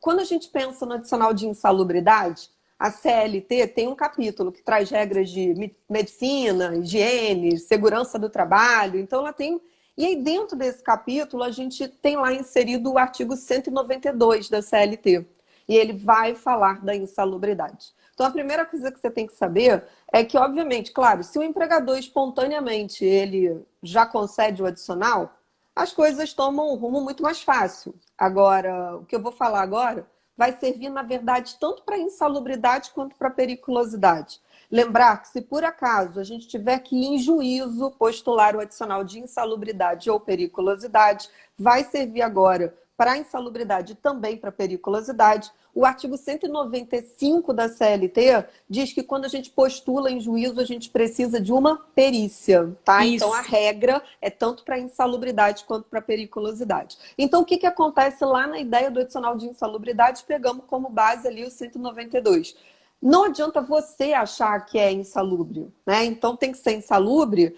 quando a gente pensa no adicional de insalubridade, a CLT tem um capítulo que traz regras de medicina, higiene, segurança do trabalho. Então, ela tem... E aí, dentro desse capítulo, a gente tem lá inserido o artigo 192 da CLT. E ele vai falar da insalubridade. Então, a primeira coisa que você tem que saber é que, obviamente, claro, se o empregador espontaneamente ele já concede o adicional, as coisas tomam um rumo muito mais fácil. Agora, o que eu vou falar agora vai servir, na verdade, tanto para insalubridade quanto para periculosidade. Lembrar que, se por acaso a gente tiver que ir em juízo postular o adicional de insalubridade ou periculosidade, vai servir agora para insalubridade e também para periculosidade. O artigo 195 da CLT diz que quando a gente postula em juízo, a gente precisa de uma perícia, tá? Isso. Então, a regra é tanto para insalubridade quanto para periculosidade. Então, o que acontece lá na ideia do adicional de insalubridade? Pegamos como base ali o 192. Não adianta você achar que é insalubre, né? Então, tem que ser insalubre.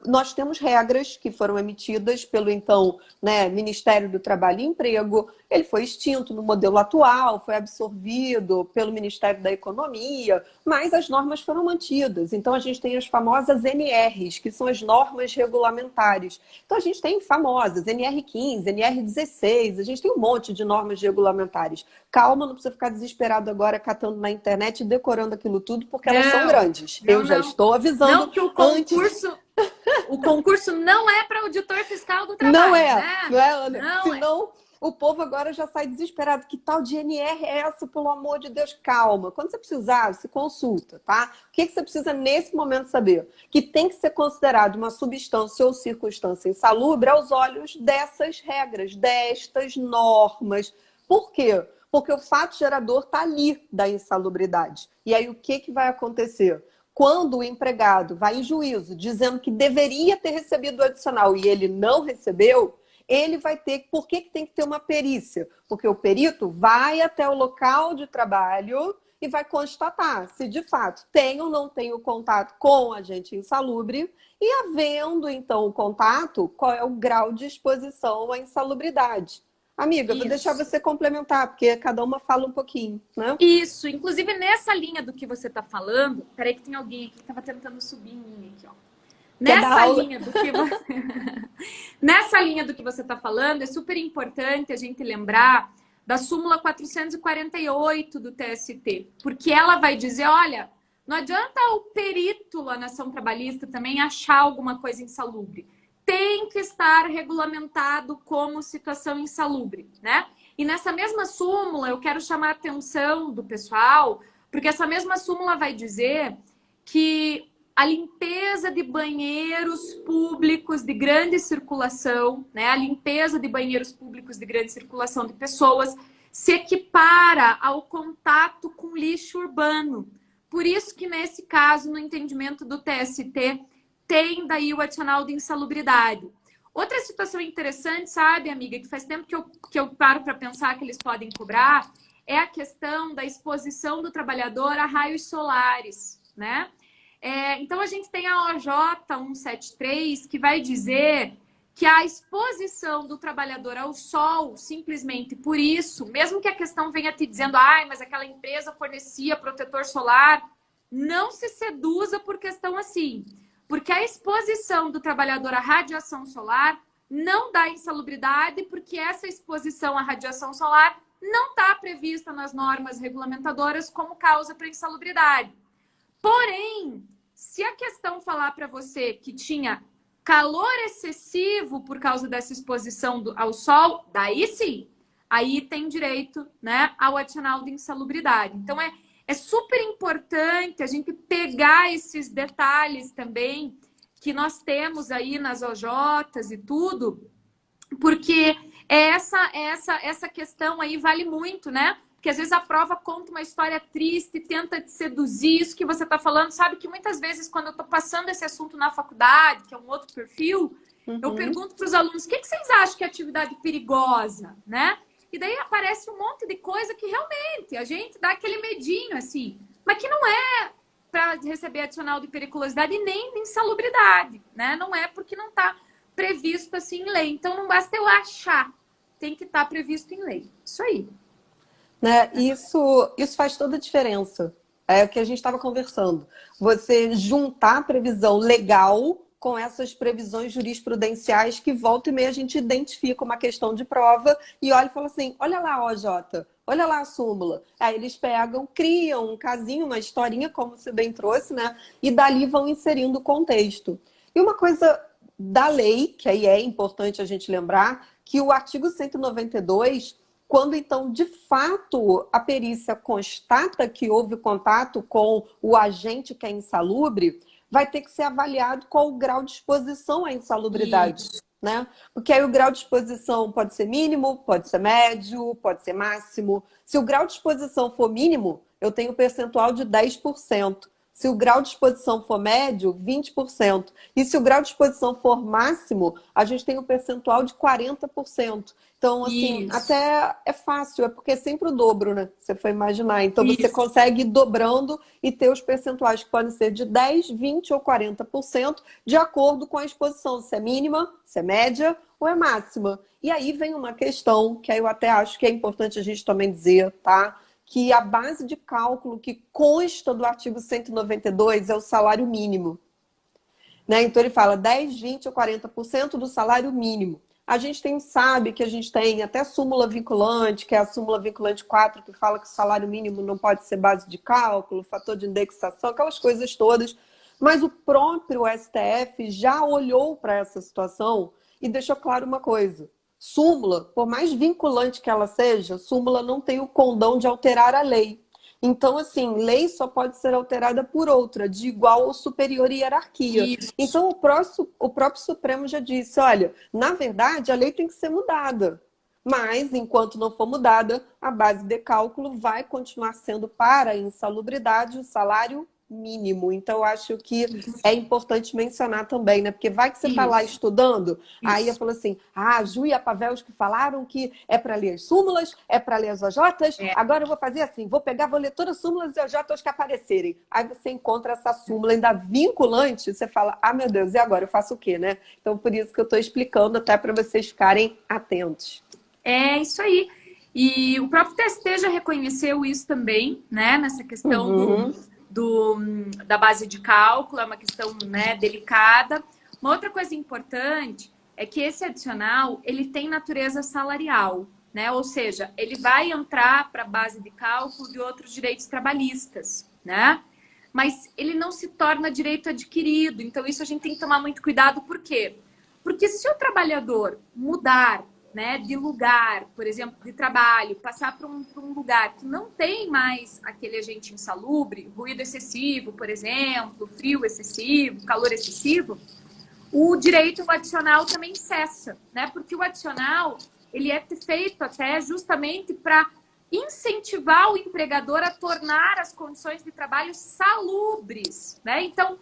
Nós temos regras que foram emitidas pelo, então, né, Ministério do Trabalho e Emprego. Ele foi extinto no modelo atual, foi absorvido pelo Ministério da Economia, mas as normas foram mantidas. Então, a gente tem as famosas NRs, que são as normas regulamentares. Então, a gente tem famosas, NR15, NR16, a gente tem um monte de normas regulamentares. Calma, não precisa ficar desesperado agora catando na internet e decorando aquilo tudo, porque elas são grandes. Eu já estou avisando. Não que o concurso... O concurso não é para auditor fiscal do trabalho, não é, né? Não é, Ana? Não Senão, o povo agora já sai desesperado. Que tal de NR é essa, pelo amor de Deus? Calma. Quando você precisar, se consulta, tá? O que você precisa nesse momento saber? Que tem que ser considerado uma substância ou circunstância insalubre aos olhos dessas regras, destas normas. Por quê? Porque o fato gerador está ali da insalubridade. E aí, o que vai acontecer? Quando o empregado vai em juízo dizendo que deveria ter recebido o adicional e ele não recebeu, ele vai ter... Por que tem que ter uma perícia? Porque o perito vai até o local de trabalho e vai constatar se de fato tem ou não tem o contato com o agente insalubre e, havendo então o contato, qual é o grau de exposição à insalubridade. Amiga, vou deixar você complementar, porque cada uma fala um pouquinho, né? Isso, inclusive nessa linha do que você está falando, peraí que tem alguém aqui que estava tentando subir em mim aqui, ó. Nessa linha do que nessa linha do que você está falando, é super importante a gente lembrar da súmula 448 do TST, porque ela vai dizer, olha, não adianta o perito lá na ação trabalhista também achar alguma coisa insalubre. Tem que estar regulamentado como situação insalubre, né? E nessa mesma súmula, eu quero chamar a atenção do pessoal, porque essa mesma súmula vai dizer que a limpeza de banheiros públicos de grande circulação, né? A limpeza de banheiros públicos de grande circulação de pessoas se equipara ao contato com lixo urbano. Por isso que, nesse caso, no entendimento do TST, tem daí o adicional de insalubridade. Outra situação interessante, sabe, amiga, que faz tempo que eu paro para pensar que eles podem cobrar, é a questão da exposição do trabalhador a raios solares, né? Então, a gente tem a OJ 173, que vai dizer que a exposição do trabalhador ao sol, simplesmente por isso, mesmo que a questão venha te dizendo, mas aquela empresa fornecia protetor solar, não se seduza por questão assim. Porque a exposição do trabalhador à radiação solar não dá insalubridade, porque essa exposição à radiação solar não está prevista nas normas regulamentadoras como causa para insalubridade. Porém, se a questão falar para você que tinha calor excessivo por causa dessa exposição ao sol, daí sim, aí tem direito, né, ao adicional de insalubridade. Então, é super importante a gente pegar esses detalhes também que nós temos aí nas OJs e tudo, porque essa questão aí vale muito, né? Porque às vezes a prova conta uma história triste, tenta te seduzir, isso que você está falando. Sabe que muitas vezes, quando eu estou passando esse assunto na faculdade, que é um outro perfil, eu pergunto para os alunos, o que vocês acham que é atividade perigosa, né? E daí aparece um monte de coisa que realmente a gente dá aquele medinho, assim, mas que não é para receber adicional de periculosidade e nem de insalubridade, né? Não é porque não está previsto assim em lei. Então não basta eu achar, tem que estar previsto em lei. Isso aí. né? Isso faz toda a diferença. É o que a gente estava conversando. Você juntar a previsão legal com essas previsões jurisprudenciais que volta e meia a gente identifica uma questão de prova e olha e fala assim, olha lá, ó, Jota, olha lá a súmula. Aí eles pegam, criam um casinho, uma historinha, como você bem trouxe, né? E dali vão inserindo o contexto. E uma coisa da lei, que aí é importante a gente lembrar, que o artigo 192, quando então, de fato, a perícia constata que houve contato com o agente que é insalubre, vai ter que ser avaliado qual o grau de exposição à insalubridade. Né? Porque aí o grau de exposição pode ser mínimo, pode ser médio, pode ser máximo. Se o grau de exposição for mínimo, eu tenho um percentual de 10%. Se o grau de exposição for médio, 20%. E se o grau de exposição for máximo, a gente tem um percentual de 40%. Então, assim, até é fácil, é porque é sempre o dobro, né? Você foi imaginar. Então, você consegue ir dobrando e ter os percentuais que podem ser de 10, 20 ou 40%, de acordo com a exposição, se é mínima, se é média ou é máxima. E aí vem uma questão que aí eu até acho que é importante a gente também dizer, tá? Que a base de cálculo que consta do artigo 192 é o salário mínimo. Né? Então, ele fala 10, 20 ou 40% do salário mínimo. A gente sabe que a gente tem até súmula vinculante, que é a súmula vinculante 4, que fala que o salário mínimo não pode ser base de cálculo, fator de indexação, aquelas coisas todas. Mas o próprio STF já olhou para essa situação e deixou claro uma coisa. Súmula, por mais vinculante que ela seja, súmula não tem o condão de alterar a lei. Então, assim, lei só pode ser alterada por outra, de igual ou superior hierarquia. Isso. Então, o próprio Supremo já disse, olha, na verdade, a lei tem que ser mudada. Mas, enquanto não for mudada, a base de cálculo vai continuar sendo para a insalubridade o salário mínimo. Então, eu acho que é importante mencionar também, né? Porque vai que você está lá estudando, aí eu falo assim, a Ju e a Pavel que falaram que é para ler as súmulas, é para ler as OJs, agora eu vou fazer assim, vou ler todas as súmulas e OJs que aparecerem. Aí você encontra essa súmula ainda vinculante, você fala, ah, meu Deus, e agora eu faço o quê, né? Então, por isso que eu estou explicando até para vocês ficarem atentos. É isso aí. E o próprio TST já reconheceu isso também, né? Nessa questão da base de cálculo, é uma questão, né, delicada. Uma outra coisa importante é que esse adicional, ele tem natureza salarial, né? Ou seja, ele vai entrar para a base de cálculo de outros direitos trabalhistas, né? Mas ele não se torna direito adquirido. Então, isso a gente tem que tomar muito cuidado. Por quê? Porque se o trabalhador mudar, né, de lugar, por exemplo, de trabalho, passar para um lugar que não tem mais aquele agente insalubre, ruído excessivo, por exemplo, frio excessivo, calor excessivo, o direito adicional também cessa, né? Porque o adicional, ele é feito até justamente para incentivar o empregador a tornar as condições de trabalho salubres, né? Então,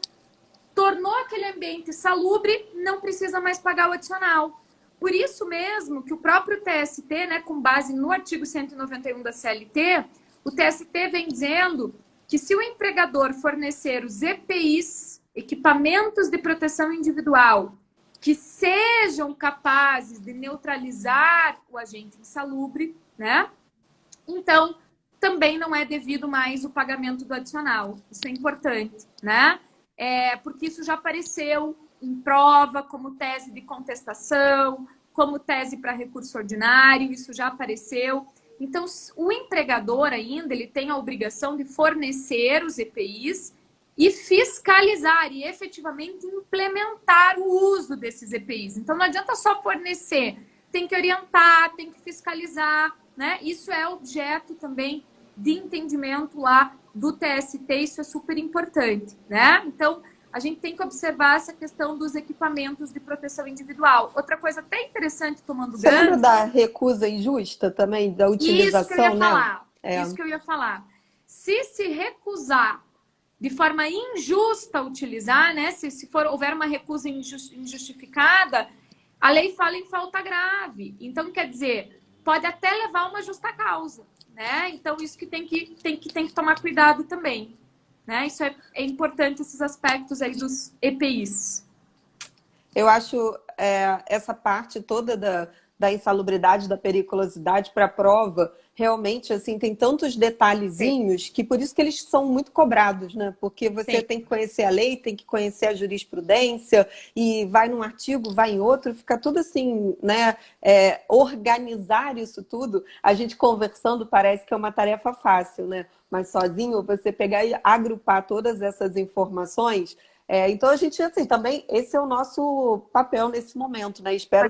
tornou aquele ambiente salubre, não precisa mais pagar o adicional. Por isso mesmo que o próprio TST, né, com base no artigo 191 da CLT, o TST vem dizendo que se o empregador fornecer os EPIs, equipamentos de proteção individual, que sejam capazes de neutralizar o agente insalubre, né, então também não é devido mais o pagamento do adicional. Isso é importante, né? Porque isso já apareceu em prova, como tese de contestação, como tese para recurso ordinário, isso já apareceu. Então, o empregador ainda, ele tem a obrigação de fornecer os EPIs e fiscalizar e efetivamente implementar o uso desses EPIs. Então, não adianta só fornecer, tem que orientar, tem que fiscalizar, né? Isso é objeto também de entendimento lá do TST, isso é super importante, né? Então, a gente tem que observar essa questão dos equipamentos de proteção individual. Outra coisa até interessante, tomando Você lembra da recusa injusta também, da utilização, isso que eu ia falar, né? Isso que eu ia falar. Se recusar de forma injusta utilizar, né? Se houver uma recusa injustificada, a lei fala em falta grave. Então, quer dizer, pode até levar a uma justa causa, né? Então, isso que tem que tomar cuidado também. Né? Isso é importante, esses aspectos aí dos EPIs. Eu acho essa parte toda da insalubridade, da periculosidade para a prova, realmente, assim, tem tantos detalhezinhos que por isso que eles são muito cobrados, né? Porque você tem que conhecer a lei, tem que conhecer a jurisprudência, e vai num artigo, vai em outro, fica tudo assim, né? Organizar isso tudo, a gente conversando parece que é uma tarefa fácil, né? Mas sozinho, você pegar e agrupar todas essas informações. Então, a gente, assim, também, esse é o nosso papel nesse momento, né? Espero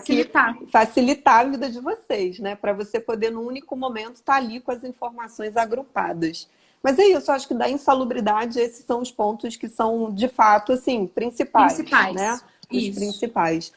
facilitar a vida de vocês, né? Para você poder, num único momento, estar ali com as informações agrupadas. Mas é isso, eu acho que da insalubridade, esses são os pontos que são, de fato, assim, principais, né? Os principais.